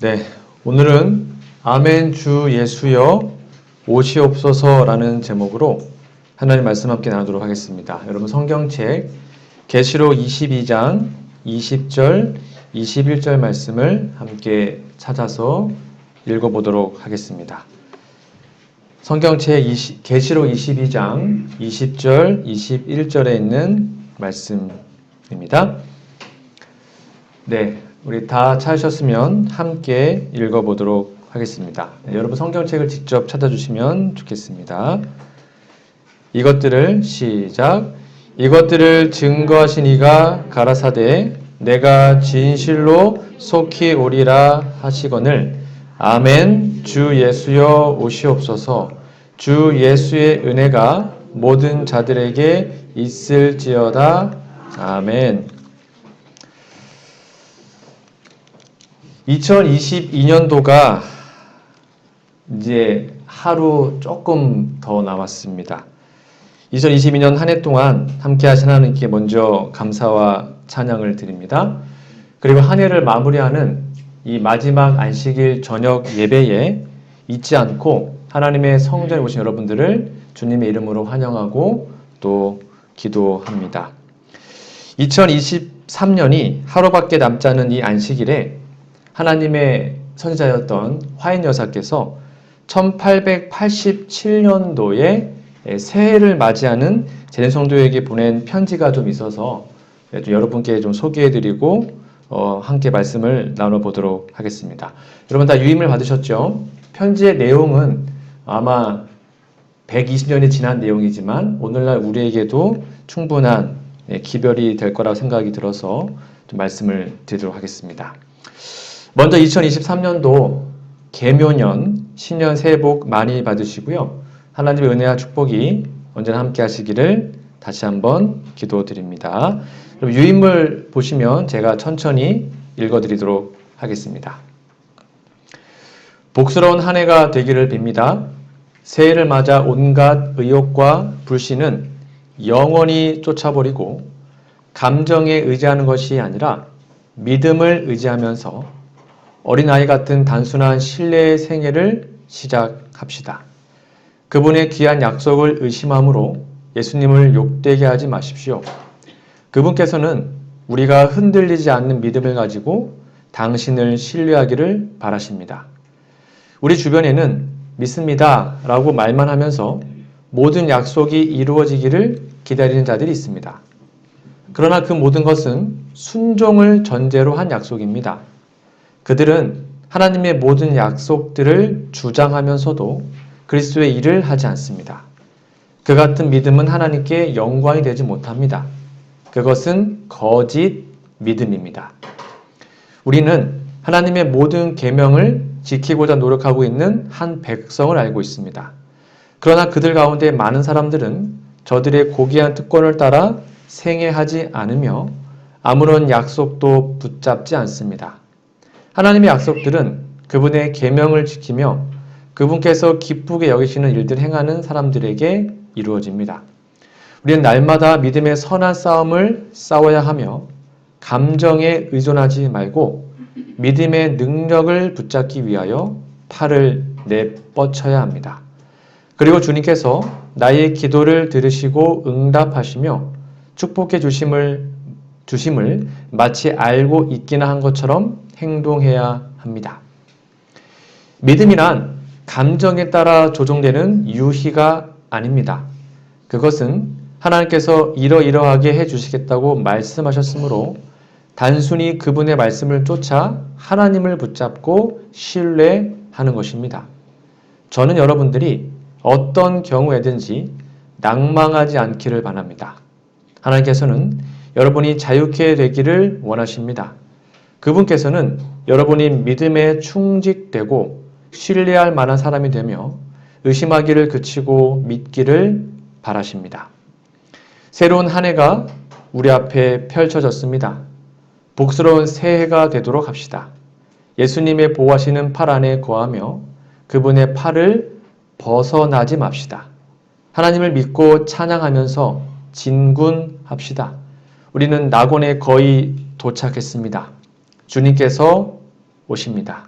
네, 오늘은 아멘 주 예수여 오시옵소서라는 제목으로 하나님 말씀 함께 나누도록 하겠습니다. 여러분 성경책 계시록 22장 20절 21절 말씀을 함께 찾아서 읽어보도록 하겠습니다. 성경책 계시록 22장 20절 21절에 있는 말씀입니다. 네, 우리 다 찾으셨으면 함께 읽어보도록 하겠습니다. 네, 여러분 성경책을 직접 찾아주시면 좋겠습니다. 이것들을 시작. 이것들을 증거하신 이가 가라사대 내가 진실로 속히 오리라 하시거늘 아멘. 주 예수여 오시옵소서. 주 예수의 은혜가 모든 자들에게 있을지어다. 아멘. 2022년도가 이제 하루 조금 더 남았습니다. 2022년 한 해 동안 함께 하신 하나님께 먼저 감사와 찬양을 드립니다. 그리고 한 해를 마무리하는 이 마지막 안식일 저녁 예배에 잊지 않고 하나님의 성전에 오신 여러분들을 주님의 이름으로 환영하고 또 기도합니다. 2023년이 하루밖에 남지 않은 이 안식일에 하나님의 선지자였던 화인 여사께서 1887년도에 새해를 맞이하는 제네 성도에게 보낸 편지가 좀 있어서 여러분께 좀 소개해드리고 함께 말씀을 나눠보도록 하겠습니다. 여러분 다 유임을 받으셨죠? 편지의 내용은 아마 120년이 지난 내용이지만 오늘날 우리에게도 충분한 기별이 될 거라고 생각이 들어서 좀 말씀을 드리도록 하겠습니다. 먼저 2023년도 계묘년 신년 새해 복 많이 받으시고요. 하나님의 은혜와 축복이 언제나 함께 하시기를 다시 한번 기도드립니다. 유인물 보시면 제가 천천히 읽어드리도록 하겠습니다. 복스러운 한 해가 되기를 빕니다. 새해를 맞아 온갖 의욕과 불신은 영원히 쫓아버리고 감정에 의지하는 것이 아니라 믿음을 의지하면서 어린아이 같은 단순한 신뢰의 생애를 시작합시다. 그분의 귀한 약속을 의심함으로 예수님을 욕되게 하지 마십시오. 그분께서는 우리가 흔들리지 않는 믿음을 가지고 당신을 신뢰하기를 바라십니다. 우리 주변에는 믿습니다 라고 말만 하면서 모든 약속이 이루어지기를 기다리는 자들이 있습니다. 그러나 그 모든 것은 순종을 전제로 한 약속입니다. 그들은 하나님의 모든 약속들을 주장하면서도 그리스도의 일을 하지 않습니다. 그 같은 믿음은 하나님께 영광이 되지 못합니다. 그것은 거짓 믿음입니다. 우리는 하나님의 모든 계명을 지키고자 노력하고 있는 한 백성을 알고 있습니다. 그러나 그들 가운데 많은 사람들은 저들의 고귀한 특권을 따라 생애하지 않으며 아무런 약속도 붙잡지 않습니다. 하나님의 약속들은 그분의 계명을 지키며 그분께서 기쁘게 여기시는 일들을 행하는 사람들에게 이루어집니다. 우리는 날마다 믿음의 선한 싸움을 싸워야 하며 감정에 의존하지 말고 믿음의 능력을 붙잡기 위하여 팔을 내뻗쳐야 합니다. 그리고 주님께서 나의 기도를 들으시고 응답하시며 축복해 주심을 마치 알고 있기나 한 것처럼 행동해야 합니다. 믿음이란 감정에 따라 조종되는 유희가 아닙니다. 그것은 하나님께서 이러이러하게 해주시겠다고 말씀하셨으므로 단순히 그분의 말씀을 쫓아 하나님을 붙잡고 신뢰하는 것입니다. 저는 여러분들이 어떤 경우에든지 낭망하지 않기를 바랍니다. 하나님께서는 여러분이 자유케 되기를 원하십니다. 그분께서는 여러분이 믿음에 충직되고 신뢰할 만한 사람이 되며 의심하기를 그치고 믿기를 바라십니다. 새로운 한 해가 우리 앞에 펼쳐졌습니다. 복스러운 새해가 되도록 합시다. 예수님의 보호하시는 팔 안에 거하며 그분의 팔을 벗어나지 맙시다. 하나님을 믿고 찬양하면서 진군합시다. 우리는 낙원에 거의 도착했습니다. 주님께서 오십니다.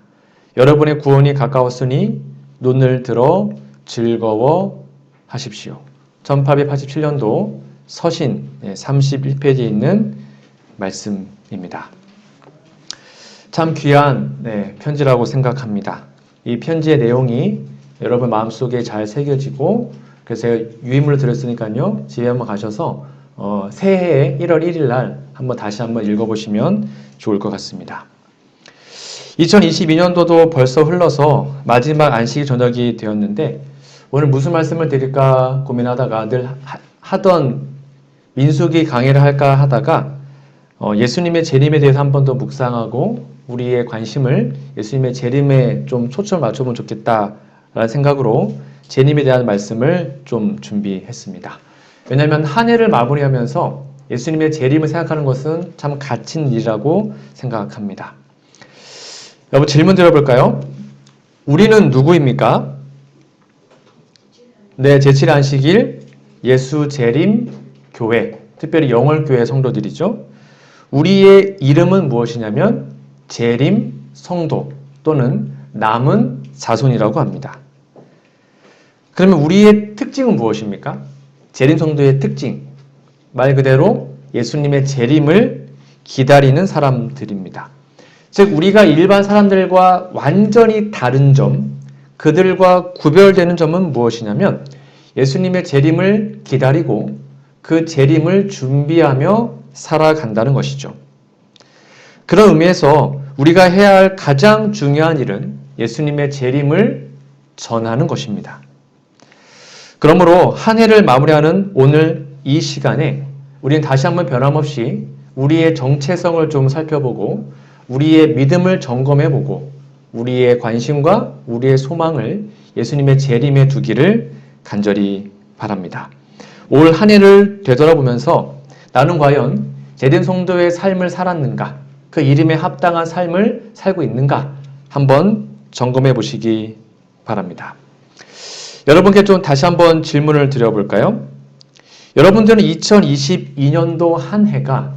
여러분의 구원이 가까웠으니 눈을 들어 즐거워하십시오. 1887년도 서신 31페이지에 있는 말씀입니다. 참 귀한 편지라고 생각합니다. 이 편지의 내용이 여러분 마음속에 잘 새겨지고, 그래서 제가 유인물을 드렸으니까요, 집에 한번 가셔서 새해 1월 1일 날 다시 한번 읽어보시면 좋을 것 같습니다. 2022년도도 벌써 흘러서 마지막 안식일 저녁이 되었는데, 오늘 무슨 말씀을 드릴까 고민하다가 늘 하던 민수기 강의를 할까 하다가 예수님의 재림에 대해서 한 번 더 묵상하고 우리의 관심을 예수님의 재림에 좀 초점을 맞춰보면 좋겠다라는 생각으로 재림에 대한 말씀을 좀 준비했습니다. 왜냐하면 한 해를 마무리하면서 예수님의 재림을 생각하는 것은 참 갇힌 일이라고 생각합니다. 여러분 질문 드려볼까요? 우리는 누구입니까? 네, 제7일 안식일 예수 재림 교회, 특별히 영월교회 성도들이죠. 우리의 이름은 무엇이냐면 재림 성도 또는 남은 자손이라고 합니다. 그러면 우리의 특징은 무엇입니까? 재림 성도의 특징, 말 그대로 예수님의 재림을 기다리는 사람들입니다. 즉 우리가 일반 사람들과 완전히 다른 점, 그들과 구별되는 점은 무엇이냐면 예수님의 재림을 기다리고 그 재림을 준비하며 살아간다는 것이죠. 그런 의미에서 우리가 해야 할 가장 중요한 일은 예수님의 재림을 전하는 것입니다. 그러므로 한 해를 마무리하는 오늘 이 시간에 우리는 다시 한번 변함없이 우리의 정체성을 좀 살펴보고 우리의 믿음을 점검해보고 우리의 관심과 우리의 소망을 예수님의 재림에 두기를 간절히 바랍니다. 올 한 해를 되돌아보면서 나는 과연 재림 성도의 삶을 살았는가, 그 이름에 합당한 삶을 살고 있는가 한번 점검해 보시기 바랍니다. 여러분께 좀 다시 한번 질문을 드려볼까요? 여러분들은 2022년도 한 해가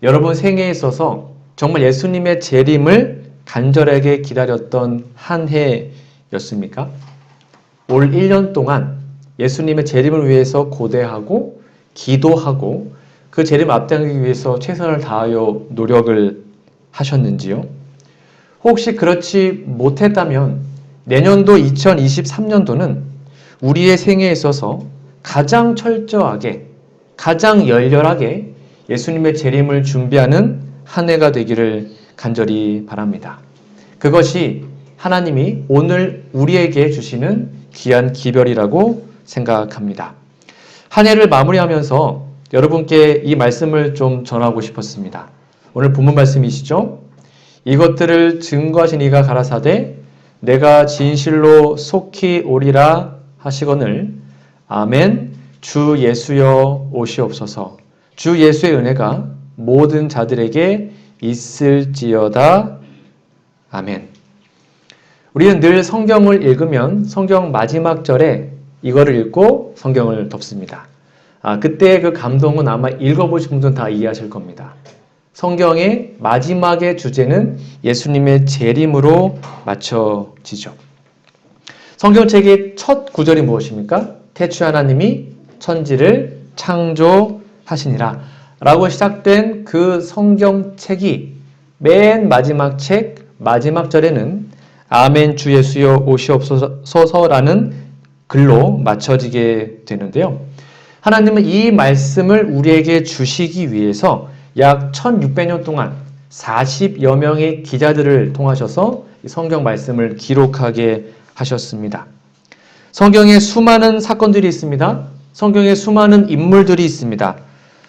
여러분 생애에 있어서 정말 예수님의 재림을 간절하게 기다렸던 한 해였습니까? 올 1년 동안 예수님의 재림을 위해서 고대하고 기도하고 그 재림 앞당기기 위해서 최선을 다하여 노력을 하셨는지요? 혹시 그렇지 못했다면 내년도 2023년도는 우리의 생애에 있어서 가장 철저하게, 가장 열렬하게 예수님의 재림을 준비하는 한 해가 되기를 간절히 바랍니다. 그것이 하나님이 오늘 우리에게 주시는 귀한 기별이라고 생각합니다. 한 해를 마무리하면서 여러분께 이 말씀을 좀 전하고 싶었습니다. 오늘 본문 말씀이시죠? 이것들을 증거하신 이가 가라사대 내가 진실로 속히 오리라 하시거늘 아멘. 주 예수여 오시옵소서. 주 예수의 은혜가 모든 자들에게 있을지어다. 아멘. 우리는 늘 성경을 읽으면 성경 마지막 절에 이거를 읽고 성경을 덮습니다. 그때의 그 감동은 아마 읽어보신 분들은 다 이해하실 겁니다. 성경의 마지막의 주제는 예수님의 재림으로 맞춰지죠. 성경책의 첫 구절이 무엇입니까? 태초에 하나님이 천지를 창조하시니라 라고 시작된 그 성경책이 맨 마지막 책 마지막 절에는 아멘 주 예수여 오시옵소서라는 글로 맞춰지게 되는데요. 하나님은 이 말씀을 우리에게 주시기 위해서 약 1600년 동안 40여 명의 기자들을 통하셔서 성경 말씀을 기록하게 하셨습니다. 성경에 수많은 사건들이 있습니다. 성경에 수많은 인물들이 있습니다.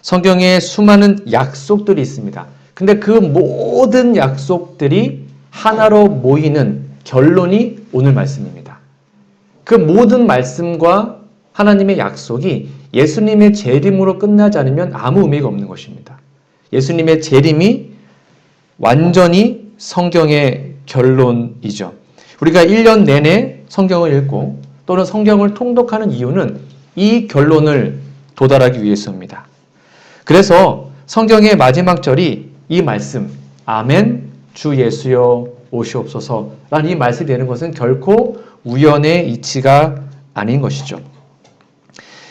성경에 수많은 약속들이 있습니다. 근데 그 모든 약속들이 하나로 모이는 결론이 오늘 말씀입니다. 그 모든 말씀과 하나님의 약속이 예수님의 재림으로 끝나지 않으면 아무 의미가 없는 것입니다. 예수님의 재림이 완전히 성경의 결론이죠. 우리가 1년 내내 성경을 읽고 또는 성경을 통독하는 이유는 이 결론을 도달하기 위해서입니다. 그래서 성경의 마지막 절이 이 말씀 아멘 주 예수여 오시옵소서라는 이 말씀이 되는 것은 결코 우연의 이치가 아닌 것이죠.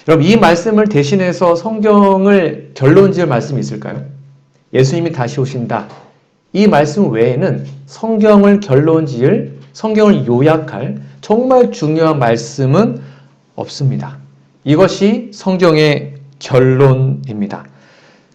여러분, 이 말씀을 대신해서 성경을 결론 지을 말씀이 있을까요? 예수님이 다시 오신다. 이 말씀 외에는 성경을 결론 지을, 성경을 요약할 정말 중요한 말씀은 없습니다. 이것이 성경의 결론입니다.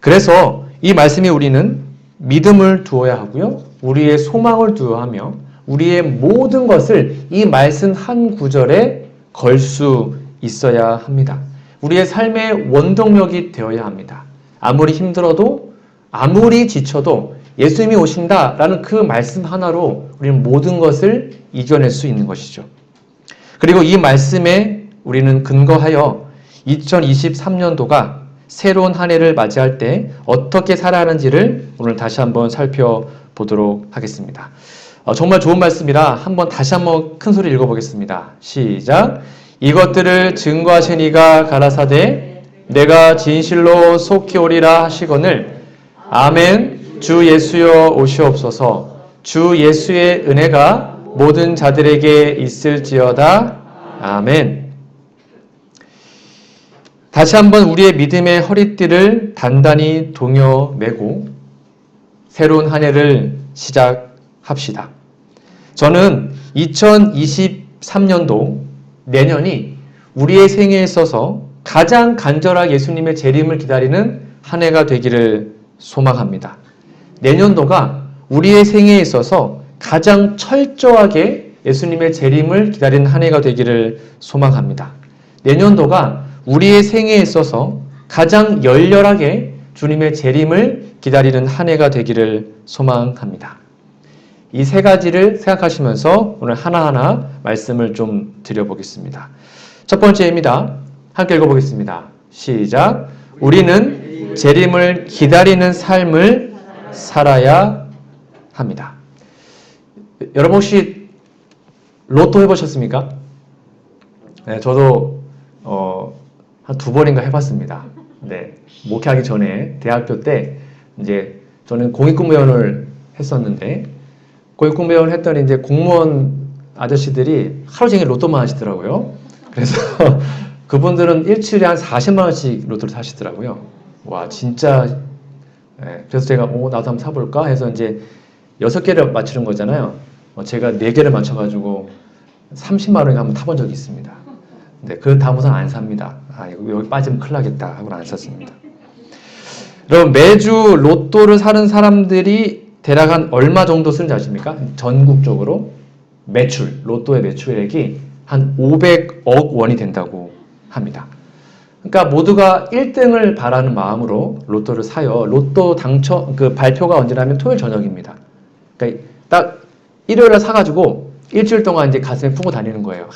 그래서 이 말씀이 우리는 믿음을 두어야 하고요. 우리의 소망을 두어야 하며 우리의 모든 것을 이 말씀 한 구절에 걸 수 있어야 합니다. 우리의 삶의 원동력이 되어야 합니다. 아무리 힘들어도 아무리 지쳐도 예수님이 오신다라는 그 말씀 하나로 우리는 모든 것을 이겨낼 수 있는 것이죠. 그리고 이 말씀에 우리는 근거하여 2023년도가 새로운 한 해를 맞이할 때 어떻게 살아야 하는지를 오늘 다시 한번 살펴보도록 하겠습니다. 정말 좋은 말씀이라 다시 한번 큰 소리 읽어보겠습니다. 시작. 이것들을 증거하신 이가 가라사대 내가 진실로 속히 오리라 하시거늘 아멘. 주 예수여 오시옵소서. 주 예수의 은혜가 모든 자들에게 있을지어다. 아멘. 다시 한번 우리의 믿음의 허리띠를 단단히 동여매고 새로운 한 해를 시작합시다. 저는 2023년도 내년이 우리의 생애에 있어서 가장 간절하게 예수님의 재림을 기다리는 한 해가 되기를 소망합니다. 내년도가 우리의 생애에 있어서 가장 철저하게 예수님의 재림을 기다리는 한 해가 되기를 소망합니다. 내년도가 우리의 생애에 있어서 가장 열렬하게 주님의 재림을 기다리는 한 해가 되기를 소망합니다. 이 세 가지를 생각하시면서 오늘 하나하나 말씀을 좀 드려보겠습니다. 첫 번째입니다. 함께 읽어보겠습니다. 시작. 우리는 재림을 기다리는 삶을 살아야 합니다. 여러분 혹시 로또 해보셨습니까? 네, 저도 한 2번인가 해봤습니다. 네, 목회하기 전에 대학교 때 이제 저는 공익근무원을 했었는데 공익근무원을 했더니 이제 공무원 아저씨들이 하루 종일 로또만 하시더라고요. 그래서 그분들은 일주일에 한 40만 원씩 로또를 사시더라고요. 와 진짜. 네, 그래서 제가 나도 한번 사볼까 해서 이제 6개를 맞추는 거잖아요. 제가 4개를 맞춰가지고 30만 원에 한번 타본 적이 있습니다. 네, 그 다음부터는 안 삽니다. 이거 여기 빠지면 큰일 나겠다 하고는 안 샀습니다. 여러분 매주 로또를 사는 사람들이 대략 한 얼마 정도 쓰는지 아십니까? 전국적으로 매출, 로또의 매출액이 한 500억 원이 된다고 합니다. 그러니까 모두가 1등을 바라는 마음으로 로또를 사요. 로또 당첨 발표가 언제냐면 토요일 저녁입니다. 그러니까 딱 일요일에 사가지고 일주일 동안 이제 가슴에 품고 다니는 거예요.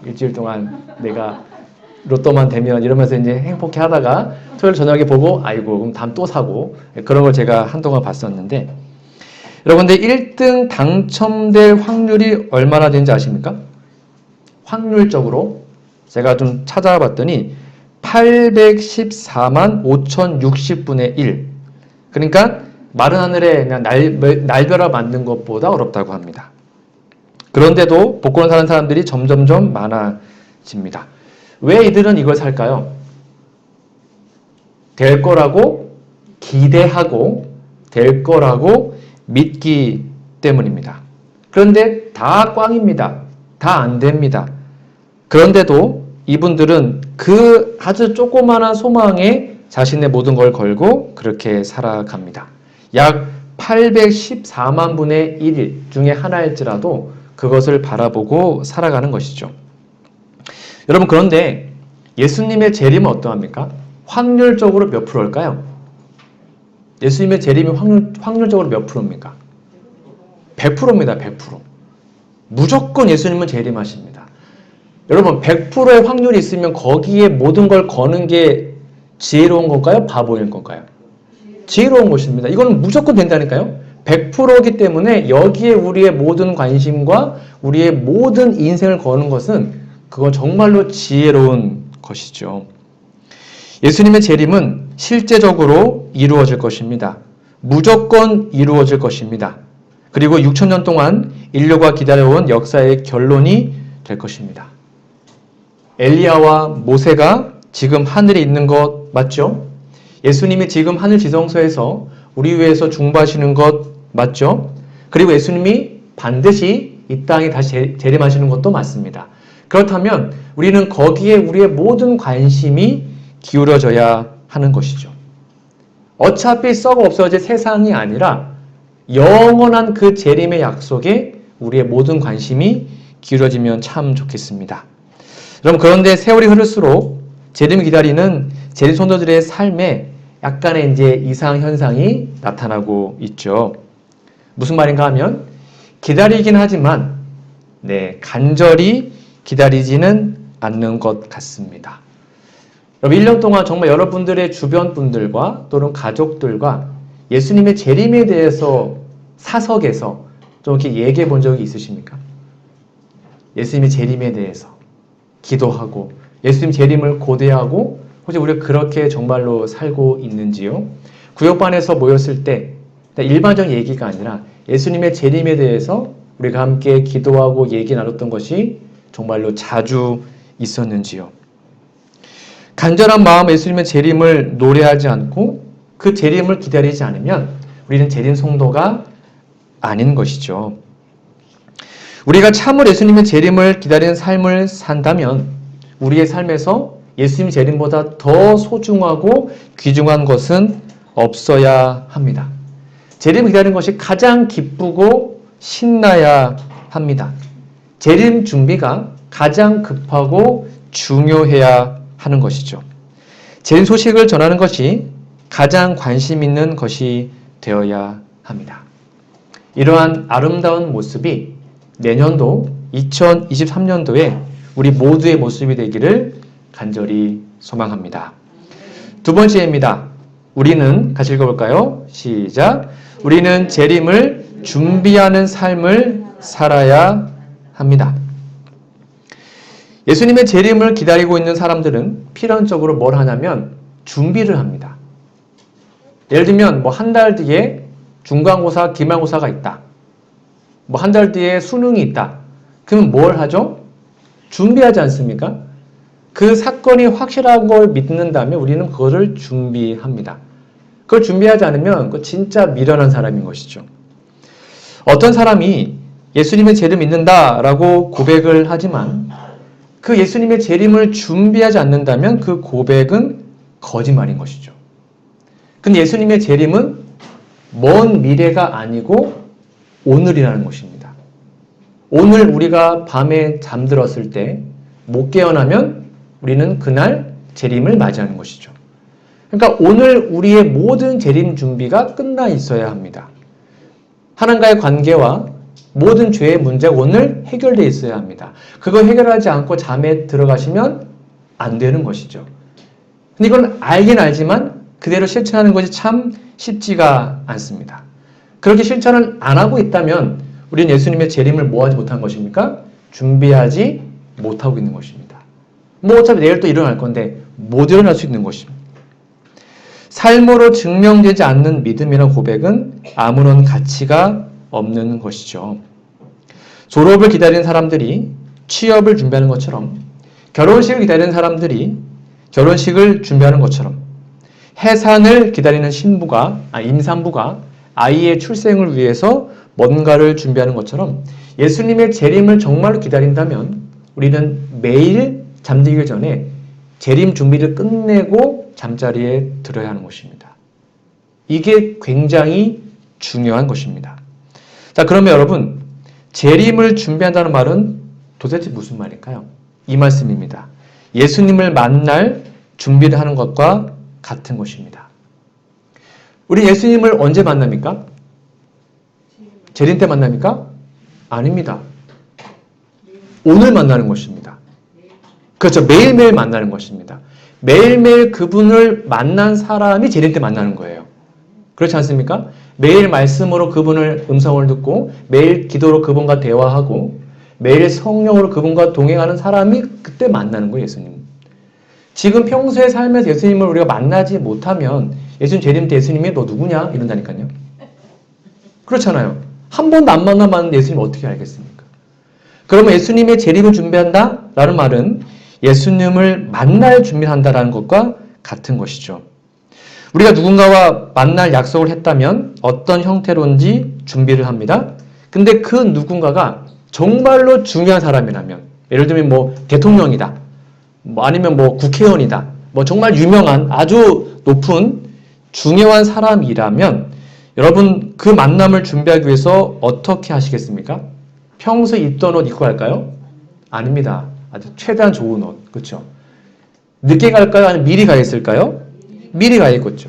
일주일 동안 내가 로또만 되면 이러면서 이제 행복해 하다가 토요일 저녁에 보고 아이고 그럼 다음 또 사고 그런 걸 제가 한동안 봤었는데 여러분들 1등 당첨될 확률이 얼마나 되는지 아십니까? 확률적으로 제가 좀 찾아봤더니 814만 5060분의 1 그러니까 마른 하늘에 그냥 날벼락 만든 것보다 어렵다고 합니다. 그런데도 복권을 사는 사람들이 점점점 많아집니다. 왜 이들은 이걸 살까요? 될 거라고 기대하고 될 거라고 믿기 때문입니다. 그런데 다 꽝입니다. 다 안 됩니다. 그런데도 이분들은 그 아주 조그마한 소망에 자신의 모든 걸 걸고 그렇게 살아갑니다. 약 814만 분의 1 중에 하나일지라도 그것을 바라보고 살아가는 것이죠. 여러분 그런데 예수님의 재림은 어떠합니까? 확률적으로 몇 프로일까요? 예수님의 재림이 확률적으로 몇 프로입니까? 100%입니다. 100%. 무조건 예수님은 재림하십니다. 여러분 100%의 확률이 있으면 거기에 모든 걸 거는 게 지혜로운 건가요? 바보일 건가요? 지혜로운 것입니다. 이건 무조건 된다니까요. 100%이기 때문에 여기에 우리의 모든 관심과 우리의 모든 인생을 거는 것은 그건 정말로 지혜로운 것이죠. 예수님의 재림은 실제적으로 이루어질 것입니다. 무조건 이루어질 것입니다. 그리고 6,000년 동안 인류가 기다려온 역사의 결론이 될 것입니다. 엘리야와 모세가 지금 하늘에 있는 것 맞죠? 예수님이 지금 하늘 지성소에서 우리 위해서 중보하시는 것 맞죠? 그리고 예수님이 반드시 이 땅에 다시 재림하시는 것도 맞습니다. 그렇다면 우리는 거기에 우리의 모든 관심이 기울어져야 하는 것이죠. 어차피 썩어 없어질 세상이 아니라 영원한 그 재림의 약속에 우리의 모든 관심이 기울어지면 참 좋겠습니다. 여러분, 그런데 세월이 흐를수록 재림을 기다리는 재림 성도들의 삶에 약간의 이제 이상 현상이 나타나고 있죠. 무슨 말인가 하면 기다리긴 하지만 간절히 기다리지는 않는 것 같습니다. 여러분, 1년 동안 정말 여러분들의 주변 분들과 또는 가족들과 예수님의 재림에 대해서 사석에서 좀 이렇게 얘기해 본 적이 있으십니까? 예수님의 재림에 대해서 기도하고 예수님 재림을 고대하고 혹시 우리가 그렇게 정말로 살고 있는지요? 구역반에서 모였을 때 일반적인 얘기가 아니라 예수님의 재림에 대해서 우리가 함께 기도하고 얘기 나눴던 것이 정말로 자주 있었는지요? 간절한 마음 예수님의 재림을 노래하지 않고 그 재림을 기다리지 않으면 우리는 재림 성도가 아닌 것이죠. 우리가 참으로 예수님의 재림을 기다리는 삶을 산다면 우리의 삶에서 예수님 재림보다 더 소중하고 귀중한 것은 없어야 합니다. 재림을 기다리는 것이 가장 기쁘고 신나야 합니다. 재림 준비가 가장 급하고 중요해야 하는 것이죠. 재림 소식을 전하는 것이 가장 관심 있는 것이 되어야 합니다. 이러한 아름다운 모습이 내년도 2023년도에 우리 모두의 모습이 되기를 간절히 소망합니다. 두 번째입니다. 우리는 같이 읽어볼까요? 시작. 우리는 재림을 준비하는 삶을 살아야 합니다. 예수님의 재림을 기다리고 있는 사람들은 필연적으로 뭘 하냐면 준비를 합니다. 예를 들면 한 달 뒤에 중간고사, 기말고사가 있다. 한 달 뒤에 수능이 있다. 그러면 뭘 하죠? 준비하지 않습니까? 그 사건이 확실한 걸 믿는다면 우리는 그거를 준비합니다. 그걸 준비하지 않으면 그 진짜 미련한 사람인 것이죠. 어떤 사람이 예수님의 재림 믿는다라고 고백을 하지만 그 예수님의 재림을 준비하지 않는다면 그 고백은 거짓말인 것이죠. 근데 예수님의 재림은 먼 미래가 아니고 오늘이라는 것입니다. 오늘 우리가 밤에 잠들었을 때 못 깨어나면 우리는 그날 재림을 맞이하는 것이죠. 그러니까 오늘 우리의 모든 재림 준비가 끝나 있어야 합니다. 하나님과의 관계와 모든 죄의 문제가 오늘 해결되어 있어야 합니다. 그거 해결하지 않고 잠에 들어가시면 안 되는 것이죠. 근데 이건 알긴 알지만 그대로 실천하는 것이 참 쉽지가 않습니다. 그렇게 실천을 안 하고 있다면 우리는 예수님의 재림을 뭐 하지 못한 것입니까? 준비하지 못하고 있는 것입니다. 어차피 내일 또 일어날 건데 못 일어날 수 있는 것입니다. 삶으로 증명되지 않는 믿음이나 고백은 아무런 가치가 없는 것이죠. 졸업을 기다리는 사람들이 취업을 준비하는 것처럼 결혼식을 기다리는 사람들이 결혼식을 준비하는 것처럼 해산을 기다리는 임산부가 아이의 출생을 위해서 뭔가를 준비하는 것처럼 예수님의 재림을 정말로 기다린다면 우리는 매일 잠들기 전에 재림 준비를 끝내고 잠자리에 들어야 하는 것입니다. 이게 굉장히 중요한 것입니다. 자, 그러면 여러분, 재림을 준비한다는 말은 도대체 무슨 말일까요? 이 말씀입니다. 예수님을 만날 준비를 하는 것과 같은 것입니다. 우리 예수님을 언제 만납니까? 재림 때 만납니까? 아닙니다. 오늘 만나는 것입니다. 그렇죠. 매일매일 만나는 것입니다. 매일매일 그분을 만난 사람이 재림 때 만나는 거예요. 그렇지 않습니까? 매일 말씀으로 그분을 음성을 듣고 매일 기도로 그분과 대화하고 매일 성령으로 그분과 동행하는 사람이 그때 만나는 거예요. 예수님. 지금 평소의 삶에서 예수님을 우리가 만나지 못하면 예수님 재림 때 예수님이 너 누구냐? 이런다니까요. 그렇잖아요. 한 번도 안 만나봤는데 예수님 어떻게 알겠습니까? 그러면 예수님의 재림을 준비한다? 라는 말은 예수님을 만날 준비를 한다라는 것과 같은 것이죠. 우리가 누군가와 만날 약속을 했다면 어떤 형태로인지 준비를 합니다. 근데 그 누군가가 정말로 중요한 사람이라면, 예를 들면 뭐 대통령이다, 뭐 아니면 뭐 국회의원이다, 뭐 정말 유명한 아주 높은 중요한 사람이라면 여러분 그 만남을 준비하기 위해서 어떻게 하시겠습니까? 평소에 입던 옷 입고 갈까요? 아닙니다. 아주 최대한 좋은 옷. 그렇죠? 늦게 갈까요? 아니면 미리 가 있을까요? 미리 가 있겠죠.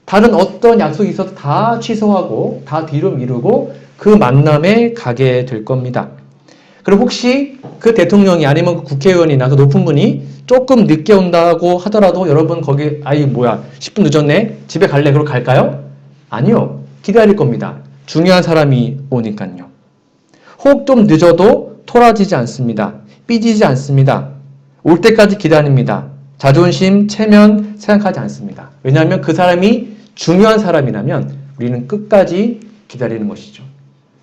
다른 어떤 약속이 있어도 다 취소하고 다 뒤로 미루고 그 만남에 가게 될 겁니다. 그럼 혹시 그 대통령이 아니면 그 국회의원이나 그 높은 분이 조금 늦게 온다고 하더라도 여러분 거기 아이 뭐야 10분 늦었네? 집에 갈래? 그럼 갈까요? 아니요. 기다릴 겁니다. 중요한 사람이 오니까요. 혹 좀 늦어도 토라지지 않습니다. 삐지지 않습니다. 올 때까지 기다립니다. 자존심, 체면 생각하지 않습니다. 왜냐하면 그 사람이 중요한 사람이라면 우리는 끝까지 기다리는 것이죠.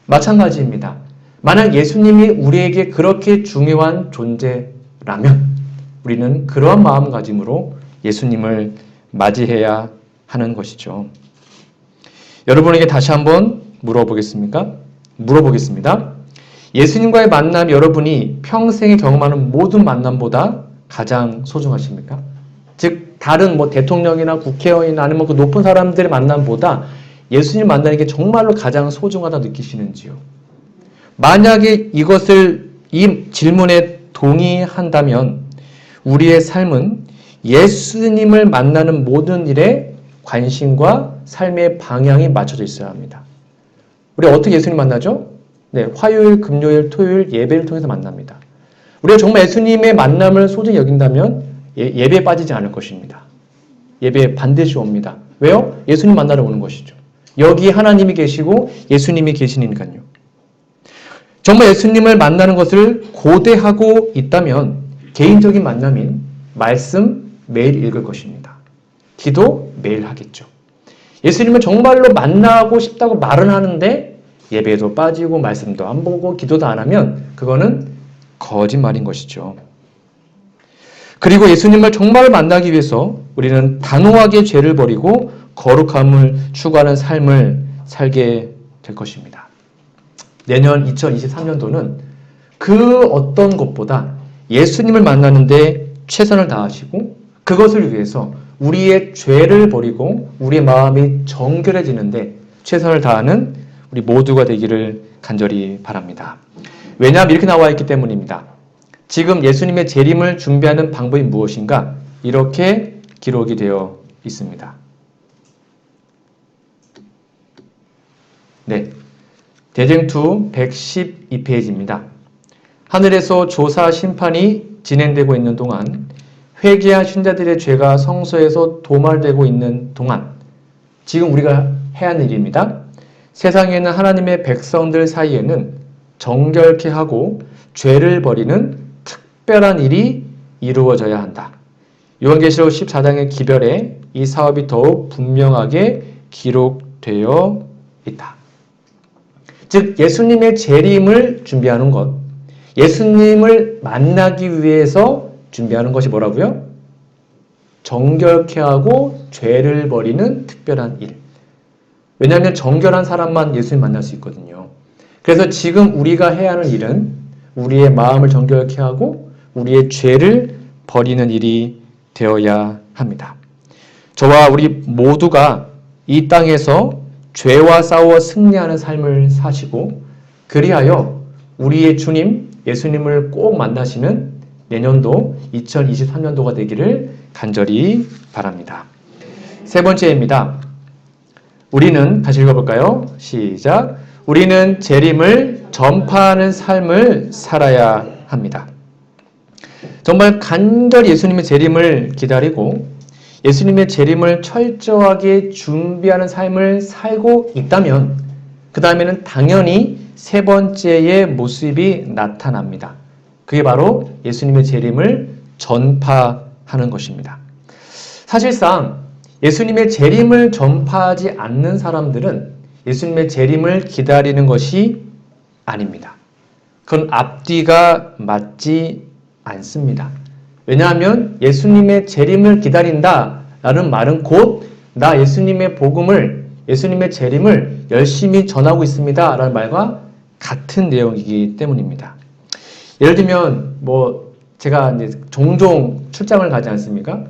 마찬가지입니다. 만약 예수님이 우리에게 그렇게 중요한 존재라면 우리는 그러한 마음가짐으로 예수님을 맞이해야 하는 것이죠. 여러분에게 다시 한번 물어보겠습니다. 예수님과의 만남이 여러분이 평생에 경험하는 모든 만남보다 가장 소중하십니까? 즉 다른 뭐 대통령이나 국회의원이나 아니면 그 높은 사람들의 만남보다 예수님 만나는 게 정말로 가장 소중하다 느끼시는지요? 만약에 이 질문에 동의한다면 우리의 삶은 예수님을 만나는 모든 일에 관심과 삶의 방향이 맞춰져 있어야 합니다. 우리 어떻게 예수님 만나죠? 네, 화요일, 금요일, 토요일 예배를 통해서 만납니다. 우리가 정말 예수님의 만남을 소중히 여긴다면 예배에 빠지지 않을 것입니다. 예배에 반드시 옵니다. 왜요? 예수님 만나러 오는 것이죠. 여기 하나님이 계시고 예수님이 계시니까요. 정말 예수님을 만나는 것을 고대하고 있다면 개인적인 만남인 말씀 매일 읽을 것입니다. 기도 매일 하겠죠. 예수님을 정말로 만나고 싶다고 말은 하는데 예배도 빠지고 말씀도 안 보고 기도도 안 하면 그거는 거짓말인 것이죠. 그리고 예수님을 정말 만나기 위해서 우리는 단호하게 죄를 버리고 거룩함을 추구하는 삶을 살게 될 것입니다. 내년 2023년도는 그 어떤 것보다 예수님을 만나는데 최선을 다하시고 그것을 위해서 우리의 죄를 버리고 우리의 마음이 정결해지는데 최선을 다하는 우리 모두가 되기를 간절히 바랍니다. 왜냐하면 이렇게 나와 있기 때문입니다. 지금 예수님의 재림을 준비하는 방법이 무엇인가? 이렇게 기록이 되어 있습니다. 네, 대쟁투 112페이지입니다. 하늘에서 조사 심판이 진행되고 있는 동안 회개한 신자들의 죄가 성소에서 도말되고 있는 동안 지금 우리가 해야 하는 일입니다. 세상에는 하나님의 백성들 사이에는 정결케 하고 죄를 버리는 특별한 일이 이루어져야 한다. 요한계시록 14장의 기별에 이 사업이 더욱 분명하게 기록되어 있다. 즉 예수님의 재림을 준비하는 것, 예수님을 만나기 위해서 준비하는 것이 뭐라고요? 정결케 하고 죄를 버리는 특별한 일. 왜냐하면 정결한 사람만 예수님 만날 수 있거든요. 그래서 지금 우리가 해야 하는 일은 우리의 마음을 정결케 하고 우리의 죄를 버리는 일이 되어야 합니다. 저와 우리 모두가 이 땅에서 죄와 싸워 승리하는 삶을 사시고 그리하여 우리의 주님 예수님을 꼭 만나시는 내년도 2023년도가 되기를 간절히 바랍니다. 세 번째입니다. 우리는 다시 읽어볼까요? 시작. 우리는 재림을 전파하는 삶을 살아야 합니다. 정말 간절히 예수님의 재림을 기다리고 예수님의 재림을 철저하게 준비하는 삶을 살고 있다면 그 다음에는 당연히 세 번째의 모습이 나타납니다. 그게 바로 예수님의 재림을 전파하는 것입니다. 사실상 예수님의 재림을 전파하지 않는 사람들은 예수님의 재림을 기다리는 것이 아닙니다. 그건 앞뒤가 맞지 않습니다. 왜냐하면 예수님의 재림을 기다린다라는 말은 곧 나 예수님의 복음을, 예수님의 재림을 열심히 전하고 있습니다 라는 말과 같은 내용이기 때문입니다. 예를 들면 제가 이제 종종 출장을 가지 않습니까?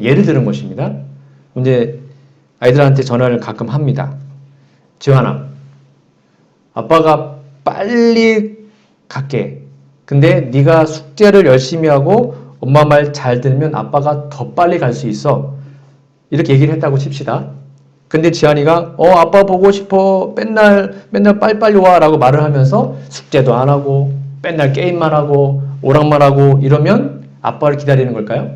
예를 들은 것입니다. 이제 아이들한테 전화를 가끔 합니다. 지환아, 아빠가 빨리 갈게. 근데 네가 숙제를 열심히 하고 엄마 말 잘 들으면 아빠가 더 빨리 갈 수 있어. 이렇게 얘기를 했다고 칩시다. 근데 지한이가 아빠 보고 싶어. 맨날 빨리빨리 와 라고 말을 하면서 숙제도 안 하고 맨날 게임만 하고 오락만 하고 이러면 아빠를 기다리는 걸까요?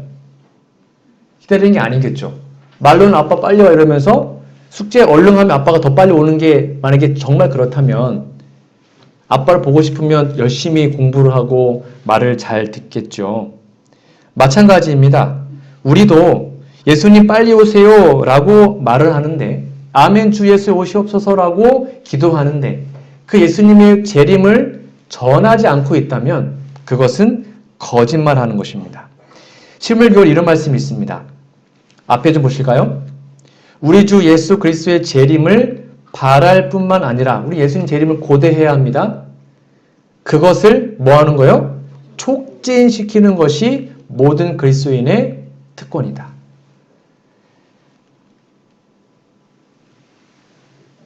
기다리는 게 아니겠죠. 말로는 아빠 빨리 와 이러면서 숙제 얼른 하면 아빠가 더 빨리 오는 게 만약에 정말 그렇다면 아빠를 보고 싶으면 열심히 공부를 하고 말을 잘 듣겠죠. 마찬가지입니다. 우리도 예수님 빨리 오세요 라고 말을 하는데 아멘 주 예수 오시옵소서 라고 기도하는데 그 예수님의 재림을 전하지 않고 있다면 그것은 거짓말하는 것입니다. 실물교훈 이런 말씀이 있습니다. 앞에 좀 보실까요? 우리 주 예수 그리스도의 재림을 바랄 뿐만 아니라 우리 예수님 재림을 고대해야 합니다. 그것을 뭐 하는 거예요? 촉진시키는 것이 모든 그리스도인의 특권이다.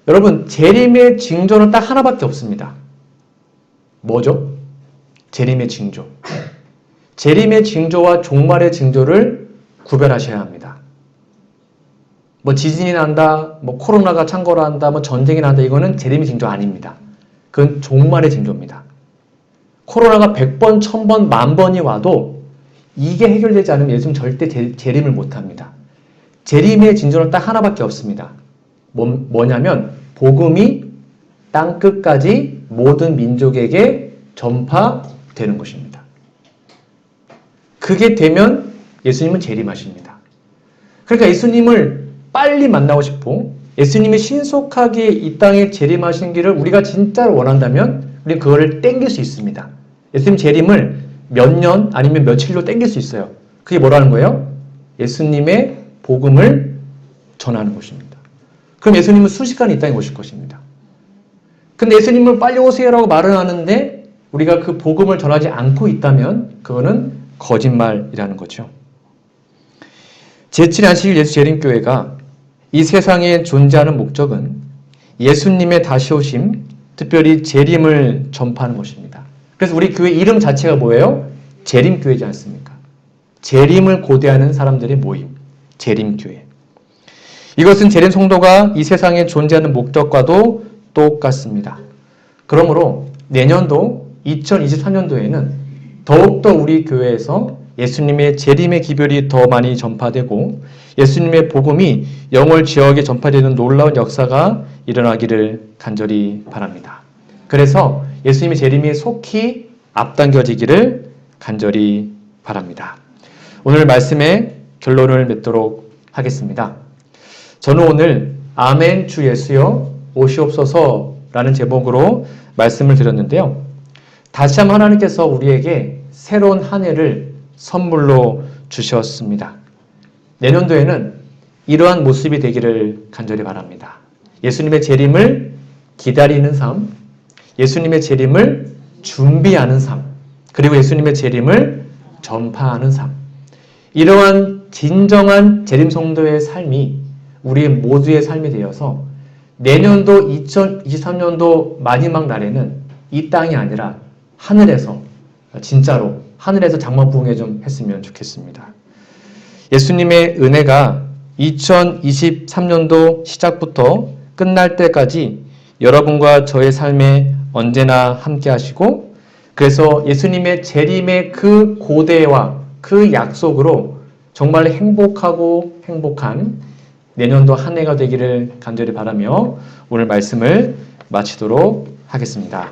여러분, 재림의 징조는 딱 하나밖에 없습니다. 뭐죠? 재림의 징조. 재림의 징조와 종말의 징조를 구별하셔야 합니다. 지진이 난다, 코로나가 창궐한다, 전쟁이 난다, 이거는 재림의 징조 아닙니다. 그건 종말의 징조입니다. 코로나가 100번, 1000번, 10,000번이 와도 이게 해결되지 않으면 예수님 절대 재림을 못합니다. 재림의 징조는 딱 하나밖에 없습니다. 뭐냐면 복음이 땅끝까지 모든 민족에게 전파되는 것입니다. 그게 되면 예수님은 재림하십니다. 그러니까 예수님을 빨리 만나고 싶고 예수님이 신속하게 이 땅에 재림하시는 길을 우리가 진짜로 원한다면 우리는 그거를 땡길 수 있습니다. 예수님 재림을 몇 년 아니면 며칠로 땡길 수 있어요. 그게 뭐라는 거예요? 예수님의 복음을 전하는 것입니다. 그럼 예수님은 순식간에 이 땅에 오실 것입니다. 근데 예수님은 빨리 오세요라고 말을 하는데 우리가 그 복음을 전하지 않고 있다면 그거는 거짓말이라는 거죠. 제7의 안식일 예수 재림교회가 이 세상에 존재하는 목적은 예수님의 다시 오심, 특별히 재림을 전파하는 것입니다. 그래서 우리 교회 이름 자체가 뭐예요? 재림교회지 않습니까? 재림을 고대하는 사람들의 모임, 재림교회. 이것은 재림 성도가 이 세상에 존재하는 목적과도 똑같습니다. 그러므로 내년도 2023년도에는 더욱더 우리 교회에서 예수님의 재림의 기별이 더 많이 전파되고 예수님의 복음이 영월 지역에 전파되는 놀라운 역사가 일어나기를 간절히 바랍니다. 그래서 예수님의 재림이 속히 앞당겨지기를 간절히 바랍니다. 오늘 말씀의 결론을 맺도록 하겠습니다. 저는 오늘 아멘 주 예수여 오시옵소서라는 제목으로 말씀을 드렸는데요. 다시 한번 하나님께서 우리에게 새로운 한 해를 선물로 주셨습니다. 내년도에는 이러한 모습이 되기를 간절히 바랍니다. 예수님의 재림을 기다리는 삶, 예수님의 재림을 준비하는 삶, 그리고 예수님의 재림을 전파하는 삶. 이러한 진정한 재림 성도의 삶이 우리 모두의 삶이 되어서 내년도 2023년도 마지막 날에는 이 땅이 아니라 하늘에서 진짜로 하늘에서 장막부흥회 좀 했으면 좋겠습니다. 예수님의 은혜가 2023년도 시작부터 끝날 때까지 여러분과 저의 삶에 언제나 함께 하시고 그래서 예수님의 재림의 그 고대와 그 약속으로 정말 행복하고 행복한 내년도 한 해가 되기를 간절히 바라며 오늘 말씀을 마치도록 하겠습니다.